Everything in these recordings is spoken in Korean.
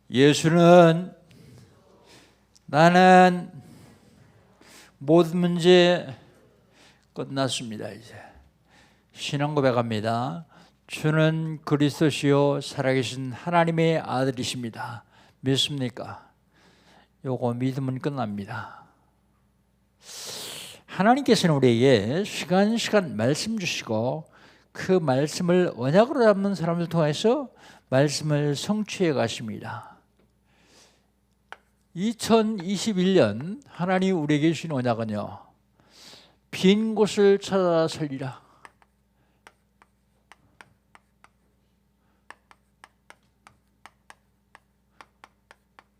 예수는 나는 모든 문제 끝났습니다. 이제 신앙 고백합니다. 주는 그리스도시요 살아계신 하나님의 아들이십니다. 믿습니까? 요거 믿으면 끝납니다. 하나님께서는 우리에게 시간 말씀 주시고 그 말씀을 언약으로 잡는 사람들 통해서 말씀을 성취해 가십니다. 2021년 하나님 우리에게 주신 언약은요, 빈 곳을 찾아 살리라.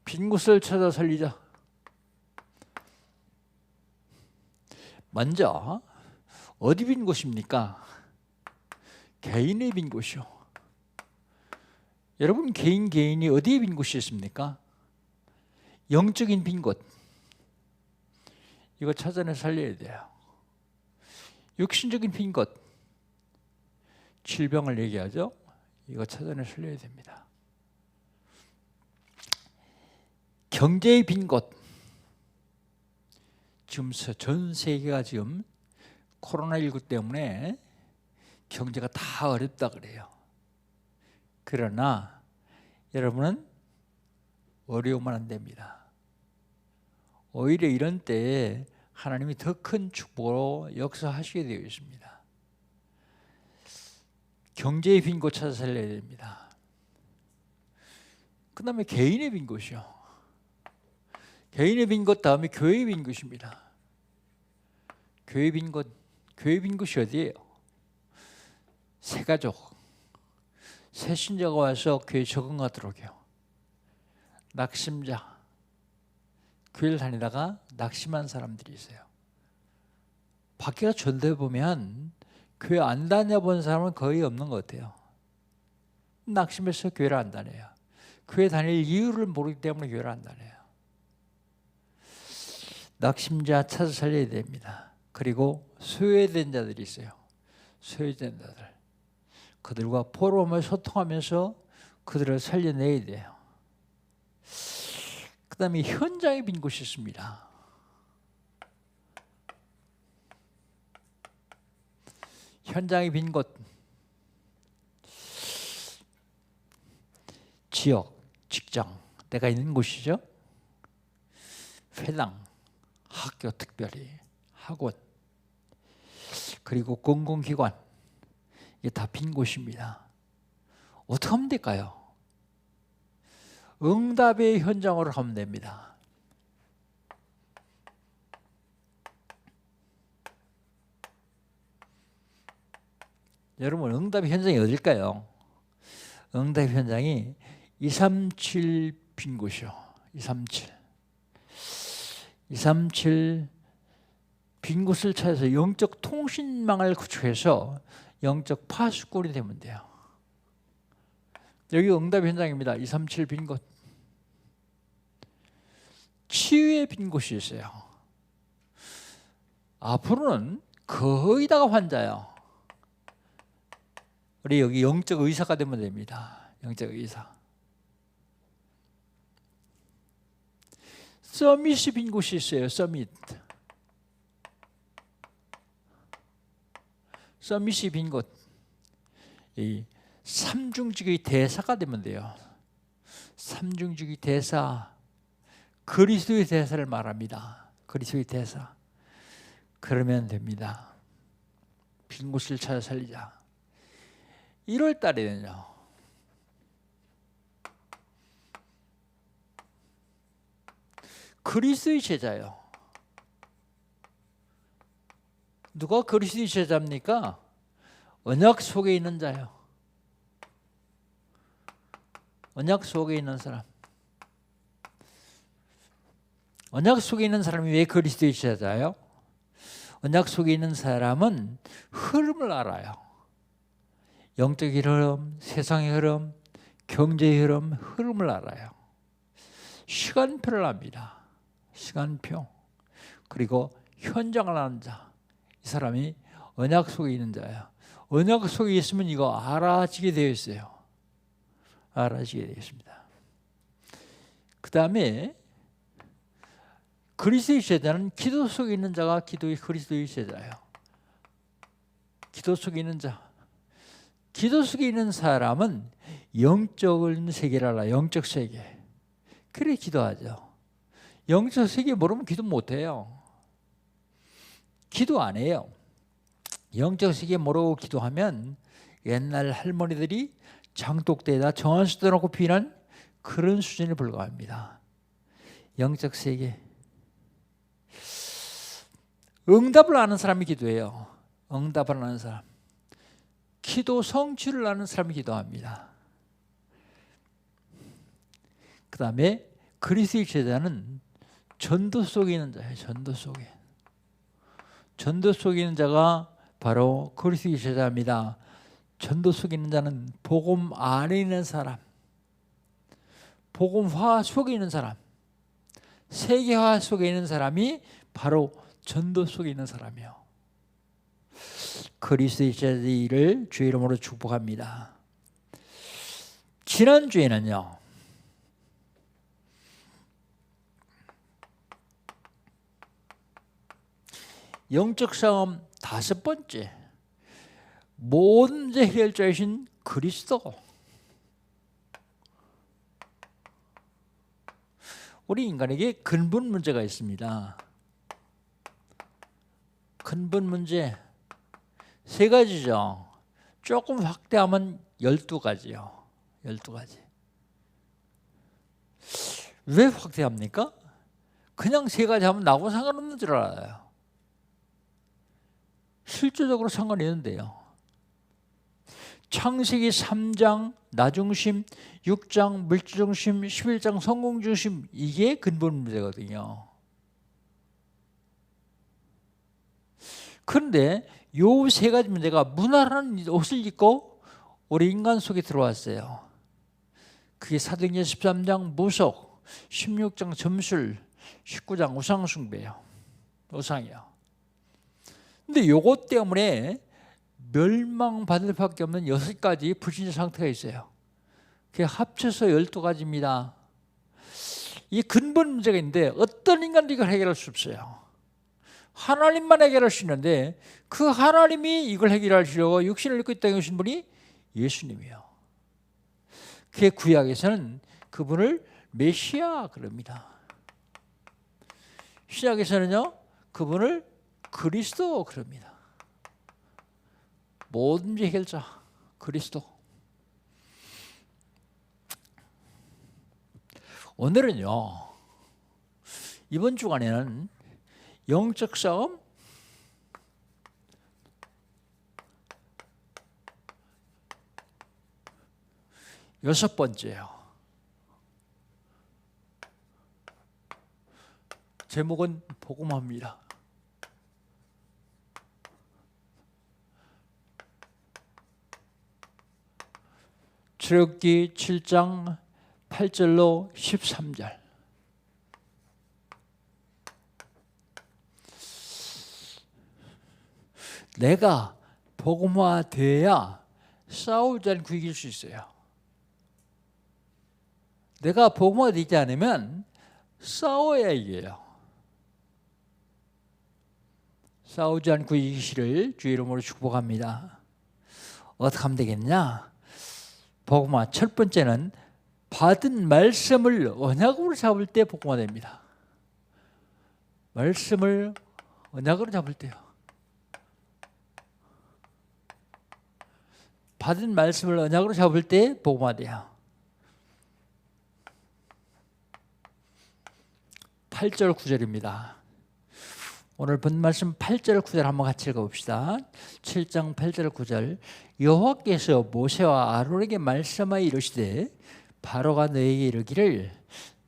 빈 곳을 찾아 살리자. 먼저 어디 빈 곳입니까? 개인의 빈 곳이요. 여러분 개인이 어디에 빈 곳이 있습니까? 영적인 빈 곳. 이거 찾아내 살려야 돼요. 육신적인 빈 곳. 질병을 얘기하죠. 이거 찾아내 살려야 됩니다. 경제의 빈 곳. 지금 전 세계가 지금 코로나19 때문에 경제가 다 어렵다 그래요. 그러나 여러분은 어려우면 안 됩니다. 오히려 이런 때에 하나님이 더 큰 축복으로 역사하시게 되어 있습니다. 경제의 빈 곳 찾아 살려야 됩니다. 그 다음에 개인의 빈 곳이요. 개인의 빈 곳 다음에 교회의 빈 곳입니다. 교회의 빈 곳. 교회의 빈 곳이 어디예요? 새 가족, 새 신자가 와서 교회에 적응하도록요. 낙심자, 교회를 다니다가 낙심한 사람들이 있어요. 밖에서 전도해 보면 교회 안 다녀본 사람은 거의 없는 것 같아요. 낙심해서 교회를 안 다녀요. 교회 다닐 이유를 모르기 때문에 교회를 안 다녀요. 낙심자 찾아 살려야 됩니다. 그리고 소외된 자들이 있어요. 소외된 자들. 그들과 포럼을 소통하면서 그들을 살려내야 돼요. 그 다음에 현장에 빈 곳이 있습니다. 현장에 빈 곳. 지역, 직장, 내가 있는 곳이죠. 회당, 학교 특별히, 학원, 그리고 공공기관. 이게 다 빈 곳입니다. 어떻게 하면 될까요? 응답의 현장으로 가면 됩니다. 여러분 응답의 현장이 어딜까요? 응답의 현장이 237 빈 곳이요. 237 빈 곳을 찾아서 영적 통신망을 구축해서 영적 파수꾼이 되면 돼요. 여기 응답 현장입니다. 237 빈 곳. 치유의 빈 곳이 있어요. 앞으로는 거의 다가 환자예요. 우리 여기 영적 의사가 되면 됩니다. 영적 의사. 서밋이 빈 곳이 있어요. 서밋이 빈 곳. 이 삼중직의 대사가 되면 돼요. 삼중직의 대사. 그리스도의 대사를 말합니다. 그리스도의 대사. 그러면 됩니다. 빈 곳을 찾아 살리자. 1월 달에는요. 그리스도의 제자요. 누가 그리스도의 제자입니까? 언약 속에 있는 자요. 언약 속에 있는 사람. 언약 속에 있는 사람이 왜 그리스도의 제자예요? 언약 속에 있는 사람은 흐름을 알아요. 영적인 흐름, 세상의 흐름, 경제의 흐름을 알아요. 시간표를 압니다. 시간표. 그리고 현장을 아는 자. 이 사람이 언약 속에 있는 자예요. 언약 속에 있으면 이거 알아지게 되어 있어요. 알아지게 되어 있습니다. 그 다음에 그리스도의 제자는 기도 속에 있는 자가 그리스도의 제자예요. 기도 속에 있는 자. 기도 속에 있는 사람은 영적인 세계를 알아. 영적 세계. 그래 기도하죠. 영적 세계 모르면 기도 못해요. 기도 안 해요. 영적 세계 모르고 기도하면 옛날 할머니들이 장독대에다 정한수 떠놓고 피는 그런 수준에 불과합니다. 영적 세계. 응답을 아는 사람이 기도해요. 응답을 아는 사람. 기도 성취를 아는 사람이 기도합니다. 그 다음에 그리스도의 제자는 전도 속에 있는 자예요. 전도 속에. 전도 속에 있는 자가 바로 그리스도의 제자입니다. 전도 속에 있는 자는 복음 안에 있는 사람, 복음화 속에 있는 사람, 세계화 속에 있는 사람이 바로 전도 속에 있는 사람이요. 그리스도의 제자들을 주의 이름으로 축복합니다. 지난주에는요, 영적 싸움 5번째, 모든 문제 해결자이신 그리스도. 우리 인간에게 근본 문제가 있습니다. 근본 문제 3가지죠. 조금 확대하면 12가지요. 12가지. 왜 확대합니까? 그냥 3가지 하면 나하고 상관없는 줄 알아요. 실제적으로 상관이 있는데요. 창세기 3장 나중심, 6장 물질중심, 11장 성공중심, 이게 근본 문제거든요. 그런데 요 3가지 문제가 무난한 옷을 입고 우리 인간 속에 들어왔어요. 그게 사도행전 13장 무속, 16장 점술, 19장 우상숭배예요. 우상이요. 근데 요것 때문에 멸망받을 밖에 없는 6가지 불신자 상태가 있어요. 그게 합쳐서 12가지입니다. 이 근본 문제가 있는데 어떤 인간도 이걸 해결할 수 없어요. 하나님만 해결할 수 있는데 그 하나님이 이걸 해결하시려고 육신을 입고 이 땅에 오신 분이 예수님이에요. 그 구약에서는 그분을 메시아 그럽니다. 신약에서는요, 그분을 그리스도 그럽니다. 모든 문제 해결자 그리스도. 오늘은요, 이번 주간에는 영적 싸움 6번째예요. 제목은 복음화입니다. 출애굽기 7장 8절로 13절. 내가 복음화돼야 싸우지 않고 이길 수 있어요. 내가 복음화되지 않으면 싸워야 이겨요. 싸우지 않고 이기시를 주의 이름으로 축복합니다. 어떻게 하면 되겠냐? 복음화 첫 번째는 받은 말씀을 언약으로 잡을 때 복음화됩니다. 말씀을 언약으로 잡을 때요. 받은 말씀을 언약으로 잡을 때 복음화돼요. 8절 9절입니다. 오늘 본 말씀 8절 9절 한번 같이 읽어봅시다. 7장 8절 9절. 여호와께서 모세와 아론에게 말씀하여 이르시되 바로가 너에게 이르기를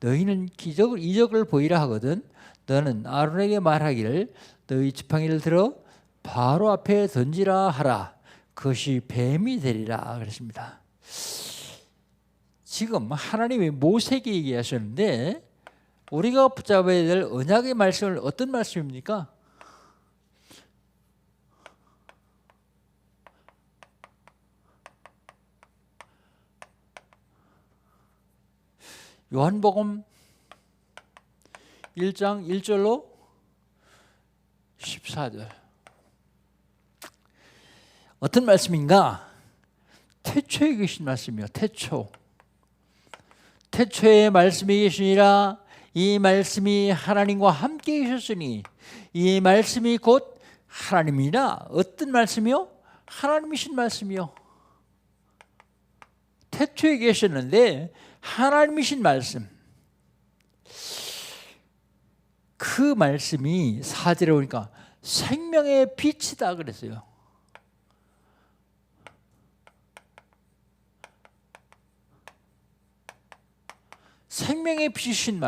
너희는 이적을 보이라 하거든 너는 아론에게 말하기를 너희 지팡이를 들어 바로 앞에 던지라 하라. 그것이 뱀이 되리라 그랬습니다. 지금 하나님이 모세에게 얘기하셨는데 우리가 붙잡아야 될 언약의 말씀은 어떤 말씀입니까? 요한복음 1장 1절로 14절. 어떤 말씀인가? 태초에 계신 말씀이요. 태초에 말씀이 계시니라. 이 말씀이 하나님과 함께 계셨으니 이 말씀이 곧 하나님이라. 어떤 말씀이요? 하나님이신 말씀이요. 태초에 계셨는데 하나님이신 말씀. 그 말씀이 4절에 보니까 생명의 빛이다 그랬어요. 생명의 빛이신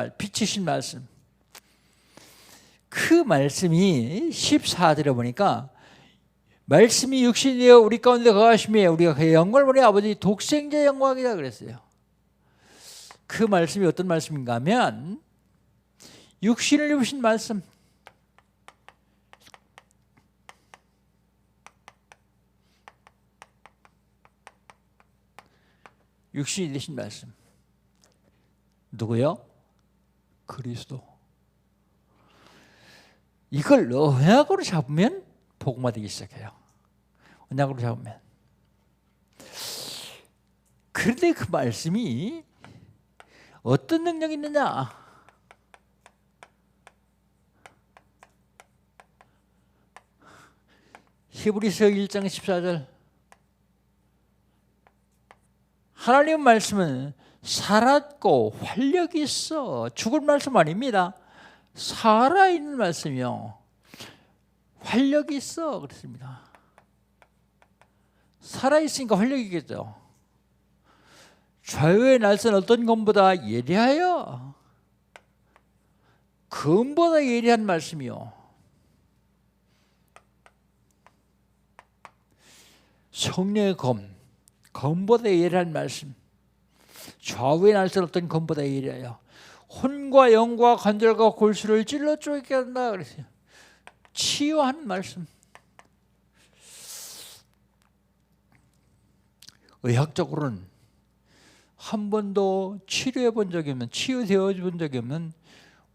말씀. 그 말씀이 14절에 보니까 말씀이 육신이 되어 우리 가운데 거하심에 우리가 그의 영광을 보니 아버지 독생자의 영광이다 그랬어요. 그 말씀이 어떤 말씀인가 하면 육신을 입으신 말씀. 육신이 되신 말씀. 누구요? 그리스도. 이걸 언약으로 잡으면 복음화되기 시작해요. 언약으로 잡으면. 그런데 그 말씀이 어떤 능력이 있느냐? 히브리서 1장 14절. 하나님의 말씀은 살았고 활력이 있어. 죽을 말씀 아닙니다. 살아있는 말씀이요. 활력이 있어. 그렇습니다. 살아있으니까 활력이겠죠. 좌우의 날선 어떤 검보다 예리하여. 검보다 예리한 말씀이요. 성령의 검보다 예리한 말씀. 좌우의 날선 어떤 검보다 예리하여 혼과 영과 관절과 골수를 찔러 쪼개게 한다 그랬어요. 치유하는 말씀. 의학적으로는 한 번도 치료해 본 적이 없는, 치유되어 본 적이 없는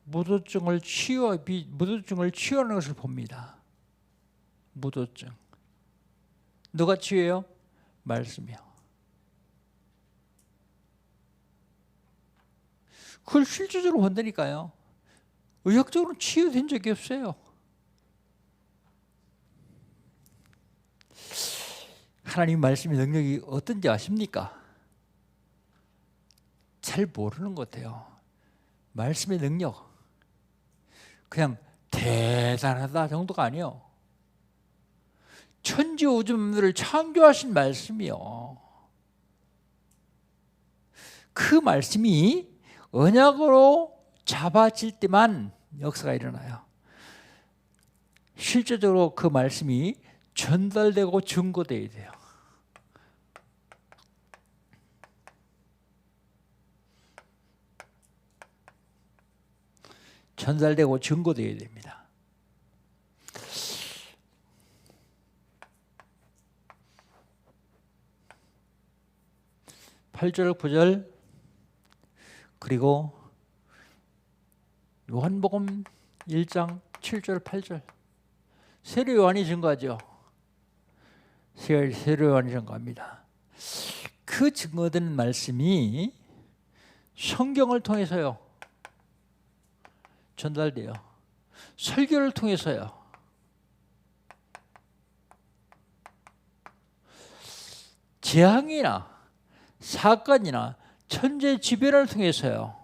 무도증을 치유하는 것을 봅니다. 무도증. 누가 치유해요? 말씀이요. 그걸 실질적으로 본다니까요. 의학적으로 치유된 적이 없어요. 하나님 말씀의 능력이 어떤지 아십니까? 잘 모르는 것 같아요. 말씀의 능력 그냥 대단하다 정도가 아니에요. 천지 우주만물을 창조하신 말씀이요. 그 말씀이 언약으로 잡아질 때만 역사가 일어나요. 실제적으로 그 말씀이 전달되고 증거되어야 돼요. 전달되고 증거되어야 됩니다. (8절) (9절) 그리고 요한복음 1장 7절 8절. 세례 요한이 증거하죠. 세례 요한이 증거합니다. 그 증거되는 말씀이 성경을 통해서요 전달돼요. 설교를 통해서요. 재앙이나 사건이나 천재 지변을 통해서요.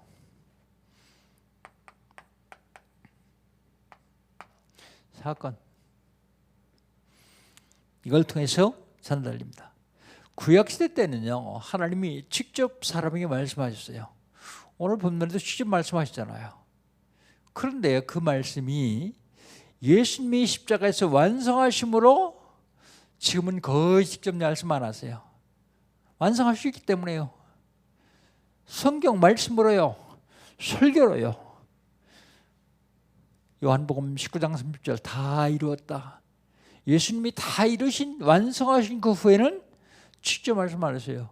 사건. 이걸 통해서 전달됩니다. 구약시대 때는요. 하나님이 직접 사람에게 말씀하셨어요. 오늘 본문에도 직접 말씀하시잖아요. 그런데 그 말씀이 예수님이 십자가에서 완성하심으로 지금은 거의 직접 말씀 안 하세요. 완성하시기 때문에요. 성경 말씀으로요. 설교로요. 요한복음 19장 30절 다 이루었다. 예수님이 다 이루신 완성하신 그 후에는 직접 말씀 안 하세요.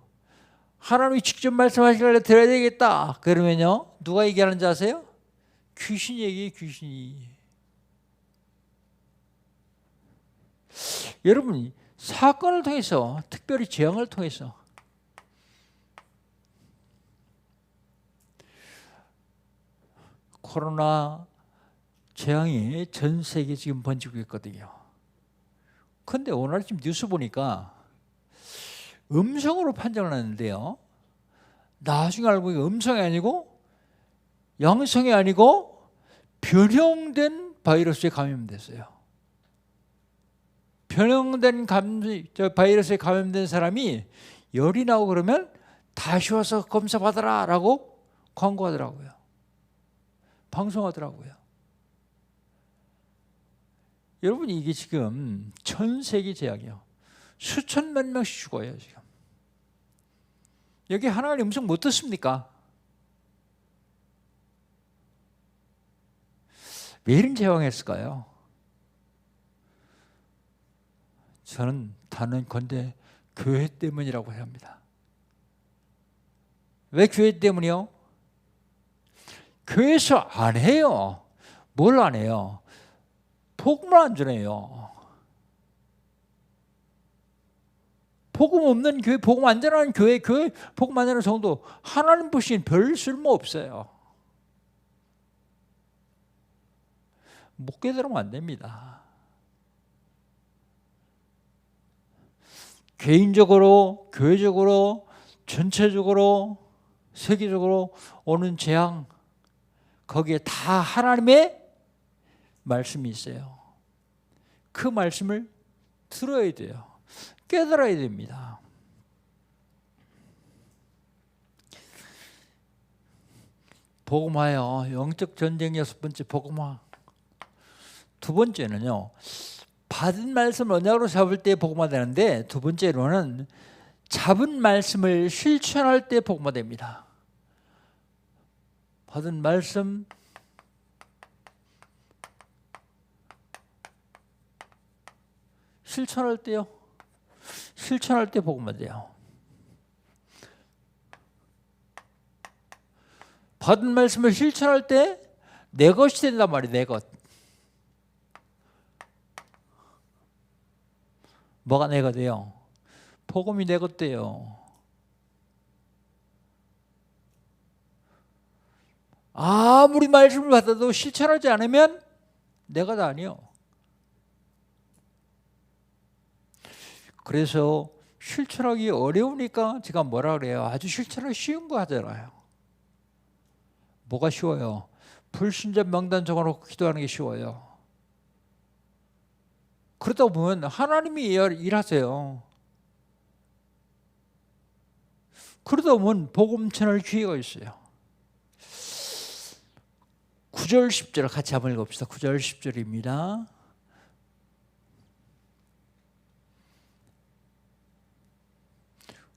하나님이 직접 말씀하시길래 들어야 되겠다. 그러면요. 누가 얘기하는지 아세요? 귀신이 얘기해, 귀신이. 여러분, 사건을 통해서, 특별히 재앙을 통해서 코로나 재앙이 전 세계에 지금 번지고 있거든요. 그런데 오늘 아침 뉴스 보니까 음성으로 판정을 하는데요. 나중에 알고 보니까 음성이 아니고 양성이 아니고 변형된 바이러스에 감염됐어요. 변형된 바이러스에 감염된 사람이 열이 나고 그러면 다시 와서 검사 받아라 라고 광고하더라고요. 방송하더라고요. 여러분, 이게 지금 전 세계 재앙이요. 수천만 명씩 죽어요 지금. 여기 하나님 음성 못 듣습니까? 왜 이런 재앙했을까요? 저는 단언컨대 교회 때문이라고 합니다. 왜 교회 때문이요? 교회에서 안 해요. 뭘 안 해요? 복음을 안 전해요. 복음 없는 교회, 복음 안 전하는 교회, 복음 안 전하는 성도, 하나님 보시기엔 별 쓸모 없어요. 못 깨달으면 안 됩니다. 개인적으로, 교회적으로, 전체적으로, 세계적으로 오는 재앙, 거기에 다 하나님의 말씀이 있어요. 그 말씀을 들어야 돼요. 깨달아야 됩니다. 복음화요. 영적 전쟁 6번째 복음화. 두 번째는요. 받은 말씀을 언약으로 잡을 때 복음화되는데, 두 번째로는 잡은 말씀을 실천할 때 복음화됩니다. 받은 말씀 실천할 때요. 실천할 때 복음화돼요. 받은 말씀을 실천할 때 내 것이 된단 말이에요. 내 것. 뭐가 내가 돼요? 복음이 내 것 돼요. 아무리 말씀을 받아도 실천하지 않으면 내가 다 아니요. 그래서 실천하기 어려우니까 제가 뭐라 그래요? 아주 실천하기 쉬운 거 하잖아요. 뭐가 쉬워요? 불신자 명단 적어놓고 기도하는 게 쉬워요. 그러다 보면 하나님이 일하세요. 그러다 보면 복음 전할 기회가 있어요. 9절 10절 같이 한번 읽읍시다. 9절 10절입니다.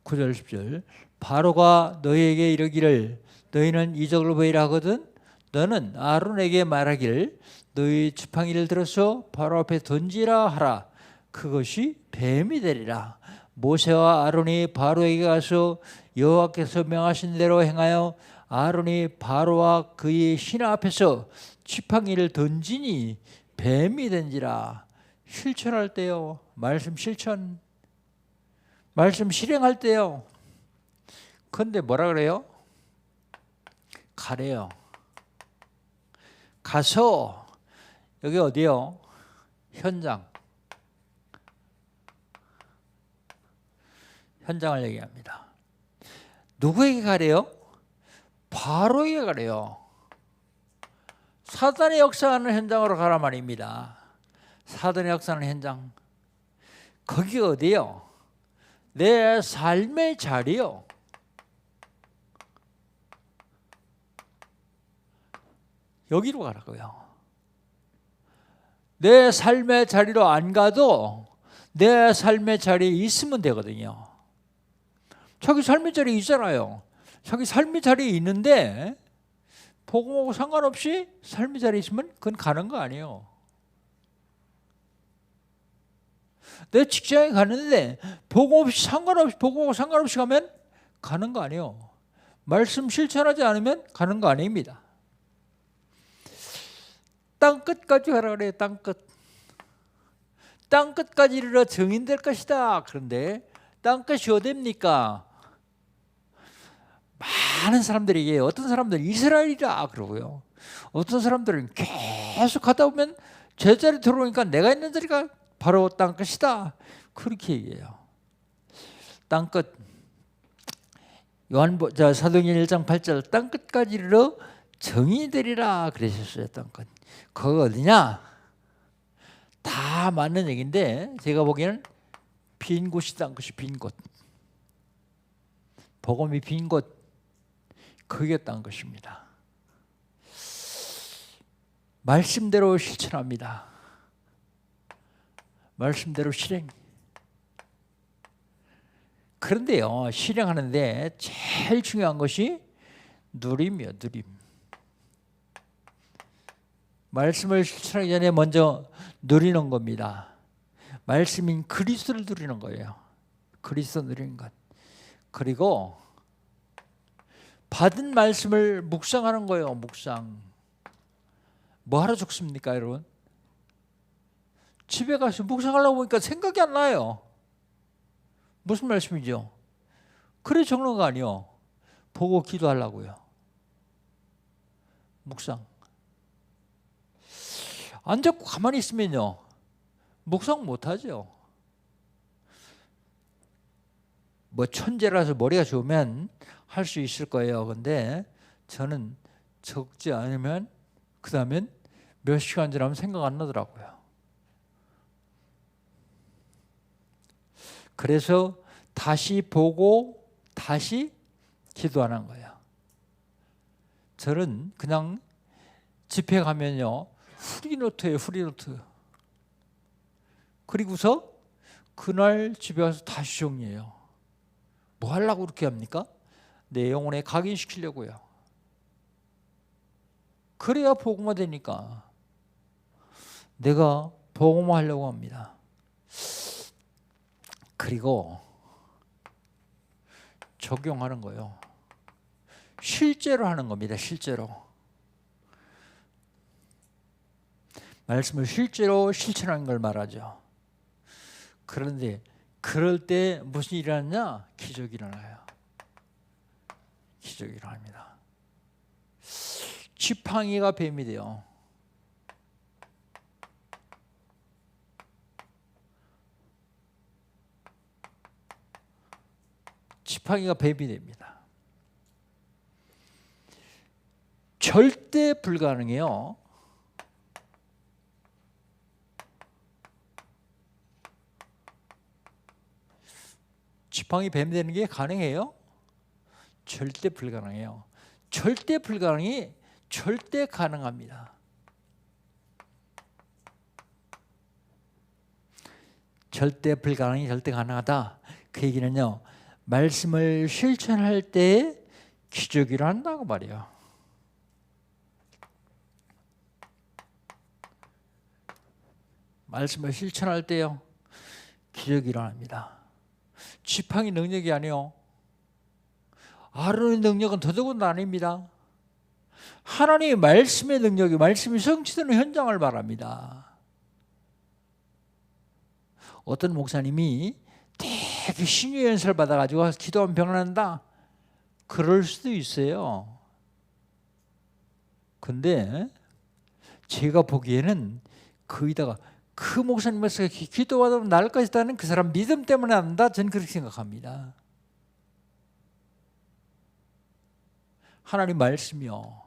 (9절 10절) 바로가 너희에게 이르기를 너희는 이적을 보이라 하거든 너는 아론에게 말하기를 너희 지팡이를 들어서 바로 앞에 던지라 하라. 그것이 뱀이 되리라. 모세와 아론이 바로에게 가서 여호와께서 명하신 대로 행하여 아론이 바로와 그의 신하 앞에서 지팡이를 던지니 뱀이 된지라. 실천할 때요. 말씀 실천. 말씀 실행할 때요. 그런데 뭐라 그래요? 가래요. 가서 여기 어디요? 현장. 현장을 얘기합니다. 누구에게 가래요? 바로에게 가래요. 사단의 역사하는 현장으로 가란 말입니다. 사단의 역사하는 현장. 거기 어디요? 내 삶의 자리요. 여기로 가라고요. 내 삶의 자리로 안 가도 내 삶의 자리에 있으면 되거든요. 자기 삶의 자리에 있잖아요. 자기 삶의 자리에 있는데 복음하고 상관없이 삶의 자리에 있으면 그건 가는 거 아니에요. 내 직장에 가는데 복음하고 상관없이 가면 가는 거 아니에요. 말씀 실천하지 않으면 가는 거 아닙니다. 땅끝까지 가라 그래요. 땅끝까지 이르러 정인될 것이다. 그런데 땅끝이 어딥니까? 많은 사람들에게 어떤 사람들은 이스라엘이라 그러고요. 어떤 사람들은 계속 가다 보면 제자리 들어오니까 내가 있는 자리가 바로 땅끝이다. 그렇게 얘기해요. 땅끝. 사도행전 1장 8절 땅끝까지 이르러 정이 되리라 그러셨어요. 땅끝. 그거 어디냐? 다 맞는 얘기인데 제가 보기에는 빈 곳이 땅끝이 빈 곳. 복음이 빈 곳. 그게 땅끝입니다. 말씀대로 실천합니다. 말씀대로 실행. 그런데요, 실행하는데 제일 중요한 것이 누림이요, 누림. 말씀을 실천하기 전에 먼저 누리는 겁니다. 말씀인 그리스도를 누리는 거예요. 그리스도 누리는 것. 그리고 받은 말씀을 묵상하는 거예요. 묵상. 뭐 하러 죽습니까, 여러분? 집에 가서 묵상하려고 보니까 생각이 안 나요. 무슨 말씀이죠? 그래 적는 거 아니요. 보고 기도하려고요. 묵상. 안 잡고 가만히 있으면요. 묵상 못하죠. 뭐 천재라서 머리가 좋으면 할 수 있을 거예요. 근데 저는 적지 않으면 그 다음엔 몇 시간 지나면 생각 안 나더라고요. 그래서 다시 보고 다시 기도하는 거예요. 저는 그냥 집회 가면요. 후리노트예요. 후리노트. 그리고서 그날 집에 와서 다시 정리해요. 뭐 하려고 그렇게 합니까? 내 영혼에 각인시키려고요. 그래야 복음화 되니까. 내가 복음화 하려고 합니다. 그리고 적용하는 거예요. 실제로 하는 겁니다. 실제로. 말씀을 실제로 실천하는 걸 말하죠. 그런데 그럴 때 무슨 일이 일어나냐? 기적이 일어나요. 기적이 일어납니다. 지팡이가 뱀이 돼요. 지팡이가 뱀이 됩니다. 절대 불가능해요. 지팡이 뱀 되는 게 가능해요? 절대 불가능해요. 절대 불가능이 절대 가능합니다. 절대 불가능이 절대 가능하다. 그 얘기는요. 말씀을 실천할 때 기적이 일어난다고 말이에요. 말씀을 실천할 때요. 기적이 일어납니다. 지팡이 능력이 아니요. 아론의 능력은 더더군다나 아닙니다. 하나님의 말씀의 능력이 말씀이 성취되는 현장을 말합니다. 어떤 목사님이 되게 신유의 연설을 받아가지고 기도하면 병난다. 그럴 수도 있어요. 근데 제가 보기에는 거기다가 그 목사님께서 기도받으면 나을 것이다는 그 사람 믿음 때문에 한다. 저는 그렇게 생각합니다. 하나님 말씀이요.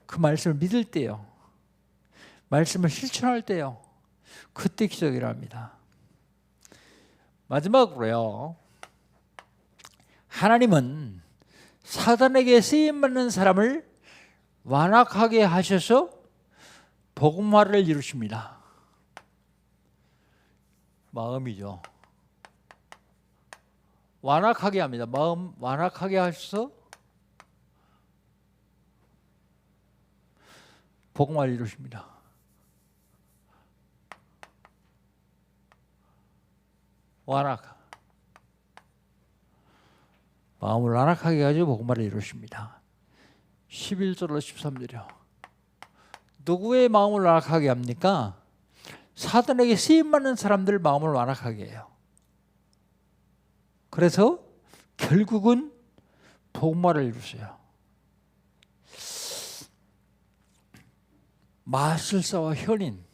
그 말씀을 믿을 때요. 말씀을 실천할 때요. 그때 기적이 일어납니다. 마지막으로요. 하나님은 사단에게 쓰임받는 사람을 완악하게 하셔서 복음화를 이루십니다. 마음이죠. 완악하게 합니다. 마음 완악하게 하셔서 복음화를 이루십니다. 완악. 마음을 완악하게 가지고 복음화를 이루십니다. 11절로 13절이요. 누구의 마음을 완악하게 합니까? 사단에게 쓰임받는 사람들 마음을 완악하게 해요. 그래서 결국은 복마를 이루세요. 마술사와 현인,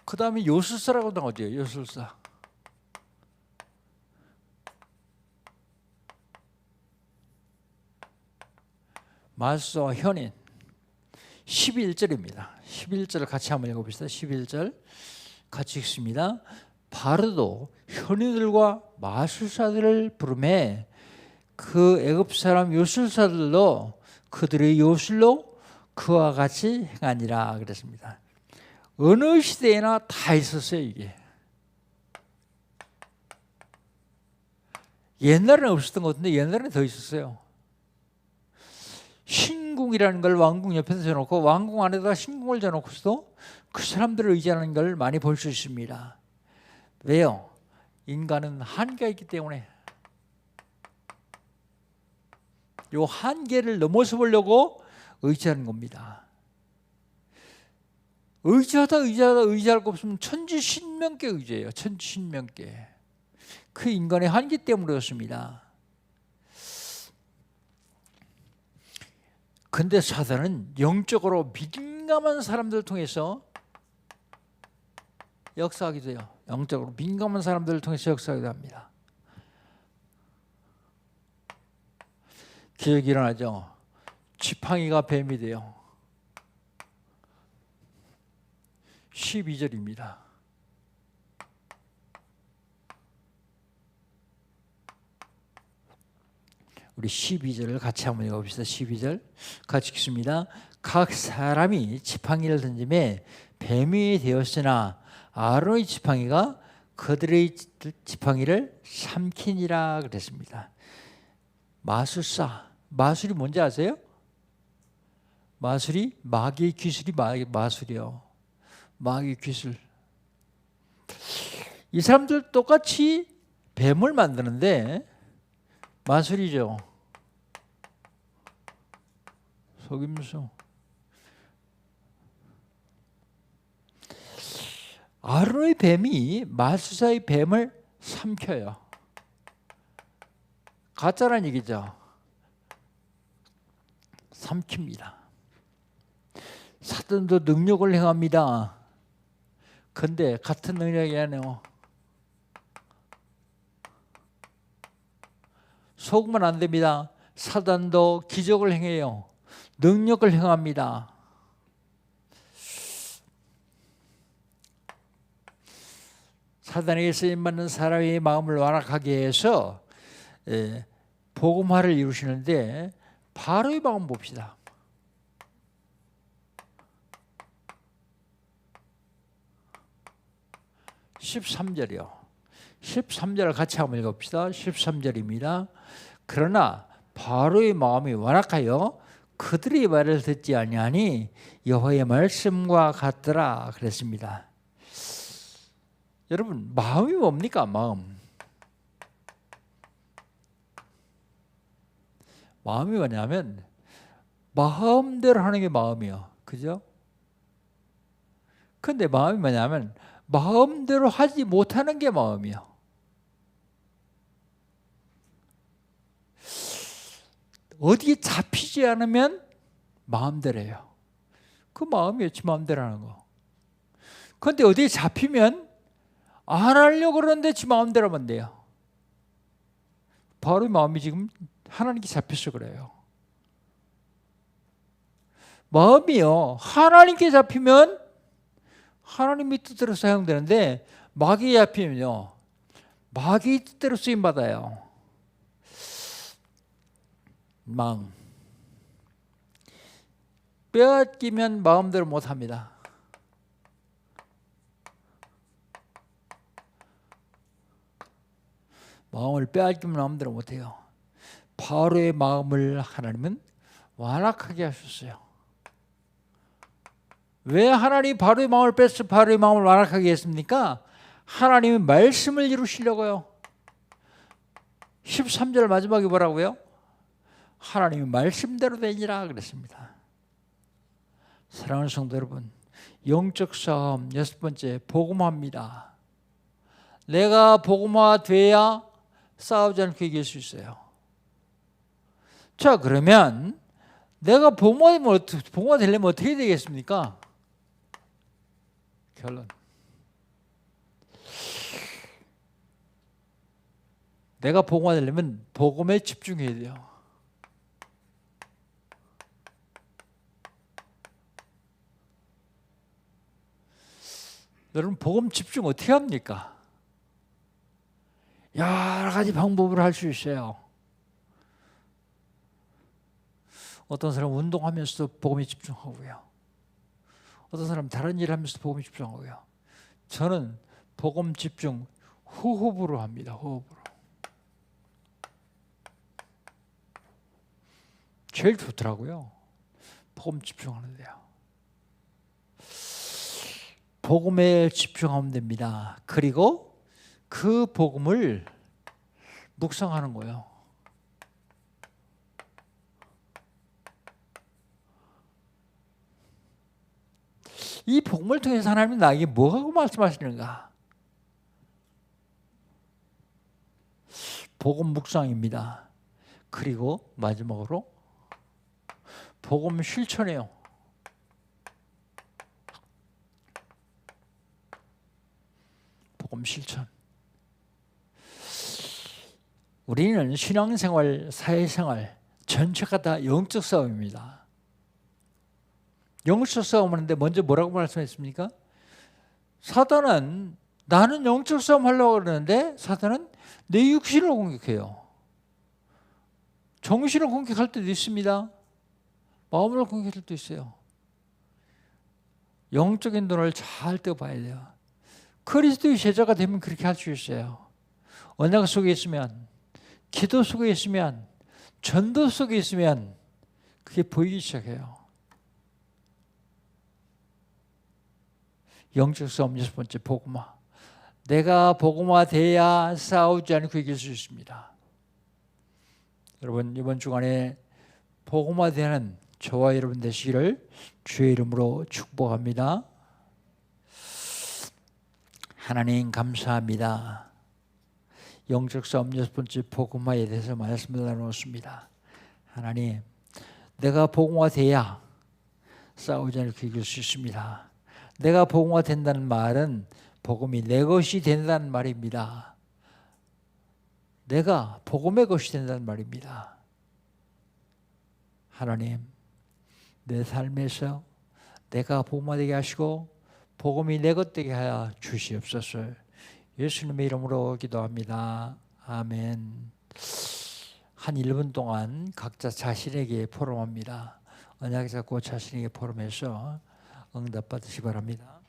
그 다음에 요술사라고 나오죠. 요술사. 마술사와 현인. 11절입니다. 11절 같이 한번 읽어봅시다. 11절 같이 읽습니다. 바로도 현인들과 마술사들을 부르매 그 애굽 사람 요술사들도 그들의 요술로 그와 같이 행하니라 그랬습니다. 어느 시대에나 다 있었어요. 이게 옛날에는 없었던 것 같은데 옛날에는 더 있었어요. 신궁이라는 걸 왕궁 옆에서 져놓고 왕궁 안에다 신궁을 져놓고서도 그 사람들을 의지하는 걸 많이 볼 수 있습니다. 왜요? 인간은 한계가 있기 때문에. 이 한계를 넘어서 보려고 의지하는 겁니다. 의지할 거 없으면 천지신명께 의지해요. 천지신명께. 그 인간의 한계 때문이었습니다. 근데 사단은 영적으로 민감한 사람들을 통해서 역사하기도 해요. 영적으로 민감한 사람들을 통해서 역사하기도 합니다. 기적이 일어나죠. 지팡이가 뱀이 돼요. 12절입니다. 우리 12절을 같이 한번 읽어봅시다. 12절 같이 읽습니다. 각 사람이 지팡이를 던짐에 뱀이 되었으나 아론의 지팡이가 그들의 지팡이를 삼키니라 그랬습니다. 마술사, 마술이 뭔지 아세요? 마술이 마귀의 기술이 마술이요. 마귀의 기술. 이 사람들 똑같이 뱀을 만드는데 마술이죠. 속임수. 아론의 뱀이 마술사의 뱀을 삼켜요. 가짜란 얘기죠. 삼킵니다. 사단도 능력을 행합니다. 근데 같은 능력이 아니에요. 속으면 안 됩니다. 사단도 기적을 행해요. 능력을 행합니다. 사단에게 쓰임받는 사람의 마음을 완악하게 해서 복음화를 이루시는데 바로의 마음 봅시다. (13절이요) 13절을 같이 한번 읽어봅시다. 13절입니다. 그러나 바로의 마음이 완악하여 그들의 말을 듣지 아니하니 여호와의 말씀과 같더라 그랬습니다. 여러분, 마음이 뭡니까? 마음이 뭐냐면 마음대로 하는 게 마음이요. 그죠? 근데 마음이 뭐냐면 마음대로 하지 못하는 게 마음이요. 어디에 잡히지 않으면 마음대로 해요. 그 마음이에요. 지 마음대로 하는 거. 그런데 어디에 잡히면 안 하려고 그러는데 지 마음대로 하면 돼요. 바로 마음이 지금 하나님께 잡혀서 그래요. 마음이요. 하나님께 잡히면 하나님의 뜻대로 사용되는데 마귀에 잡히면요. 마귀의 뜻대로 쓰임받아요. 빼앗기면 마음대로 못합니다. 마음을 빼앗기면 마음대로 못해요. 바로의 마음을 하나님은 완악하게 하셨어요. 왜 하나님이 바로의 마음을 뺏어 바로의 마음을 완악하게 했습니까? 하나님의 말씀을 이루시려고요. 13절 마지막에 뭐라고요? 하나님의 말씀대로 되니라 그랬습니다. 사랑하는 성도 여러분, 영적 싸움 여섯 번째, 복음화입니다. 내가 복음화 돼야 싸우지 않고 이길 수 있어요. 자, 그러면 내가 복음화 되려면 어떻게 되겠습니까? 결론. 내가 복음화 되려면 복음에 집중해야 돼요. 여러분, 복음 집중 어떻게 합니까? 여러 가지 방법을 할 수 있어요. 어떤 사람은 운동하면서도 복음에 집중하고요. 어떤 사람은 다른 일 하면서도 복음에 집중하고요. 저는 복음 집중 호흡으로 합니다. 호흡으로. 제일 좋더라고요. 복음 집중하는데요. 복음에 집중하면 됩니다. 그리고 그 복음을 묵상하는 거예요. 이 복음을 통해서 하나님이 나에게 뭐라고 말씀하시는가? 복음 묵상입니다. 그리고 마지막으로 복음 실천해요. 복음 실천. 우리는 신앙생활, 사회생활 전체가 다 영적 싸움입니다. 영적 싸움 하는데 먼저 뭐라고 말씀했습니까? 사단은 나는 영적 싸움 하려고 그러는데 사단은 내 육신을 공격해요. 정신을 공격할 때도 있습니다. 마음을 공격할 때도 있어요. 영적인 눈을 잘 떼어봐야 돼요. 그리스도의 제자가 되면 그렇게 할 수 있어요. 언약 속에 있으면, 기도 속에 있으면, 전도 속에 있으면 그게 보이기 시작해요. 영적 싸움 여섯 번째, 복음화. 내가 복음화 돼야 싸우지 않고 이길 수 있습니다. 여러분, 이번 주간에 복음화 되는 저와 여러분 되시기를 주의 이름으로 축복합니다. 하나님 감사합니다. 영적 싸움 여섯 번째 복음화에 대해서 말씀을 나누었습니다. 하나님, 내가 복음화 돼야 싸우지 않고 이길 수 있습니다. 내가 복음화 된다는 말은 복음이 내 것이 된다는 말입니다. 내가 복음의 것이 된다는 말입니다. 하나님, 내 삶에서 내가 복음화되게 하시고 복음이 내 것 되게 하여 주시옵소서. 예수님의 이름으로 기도합니다. 아멘. 한 1분 동안 각자 자신에게 포럼합니다. 언약 잡고 자신에게 포럼해서 응답 받으시 바랍니다.